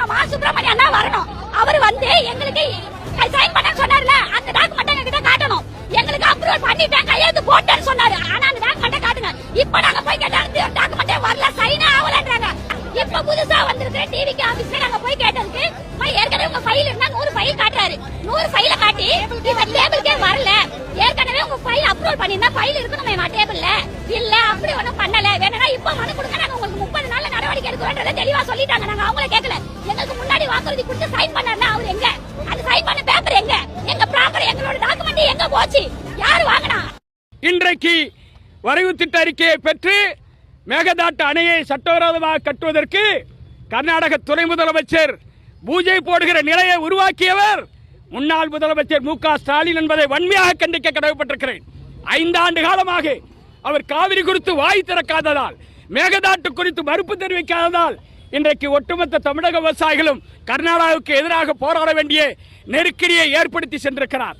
வரணும், சுப்பிரமணியன் அண்ணா வரணும். அவர் வந்து எங்களுக்கு சைன் பண்ண சொன்னார்ல, அந்த டாக்குமெண்ட் எங்ககிட்ட காட்டணும். எங்களுக்கு அப்ரூவல் பண்ணிட்டேன், கையெழுத்து போட்டேன்னு சொன்னாரு. ஆனா அந்த டாக்குமெண்ட்டை காட்டுங்க. இப்ப நாங்க போய் கேட்டா டாக்குமெண்டே வரல, சைனே ஆகலன்றாங்க. இப்ப புதுசா வந்திருக்கிற டிவிக்கு ஆபீஸ்ல நாங்க போய் கேட்டதுக்கு ஏற்கனவே உங்க ஃபைல் இருந்தா 100 ஃபைல் காட்டுறாரு. 100 ஃபைல காட்டி இந்த டேபிளுக்கே வரல. ஏற்கனவே உங்க ஃபைல் அப்ரூவல் பண்ணிருந்தா ஃபைல் இருக்கணுமே டேபிள்ல. இல்ல அப்படி ஒண்ணும் பண்ணல. வேணா இப்ப மனு கொடுங்க, நாங்க உங்களுக்கு 30 நாள்ல நடவடிக்கை எடுக்கிறோம்ன்றத தெளிவா சொல்லிட்டாங்க. நாங்க அவங்கள கேட்கல. எங்களுக்கு முன்னாடி வாக்குறுதி கொடுத்து சைன் பண்ணாருன்னா அவர் எங்க? அந்த சைன் பண்ண பேப்பர் எங்க? எங்க ப்ராப்பர் எங்களோட டாக்குமெண்ட் எங்க போச்சு? யாரு வாங்கினா? இன்றைக்கு வரைவு திட்ட அறிக்கையை பெற்று மேகதாட்டு அணையை சட்டவிரோதமாக கட்டுவதற்கு கர்நாடக துணை முதலமைச்சர் பூஜை போடுகிற நிலையை உருவாக்கியவர் முன்னாள் முதலமைச்சர் மு.க. ஸ்டாலின் என்பதை வன்மையாக கண்டிக்க கடமைப்பட்டிருக்கிறேன். 5 ஆண்டு காலமாக அவர் காவிரி குறித்து வாய் திறக்காததால், மேகதாட்டு குறித்து மறுப்பு தெரிவிக்காததால் இன்றைக்கு ஒட்டுமொத்த தமிழக விவசாயிகளும் கர்நாடகாவுக்கு எதிராக போராட வேண்டிய நெருக்கடியை ஏற்படுத்தி சென்றிருக்கிறார்.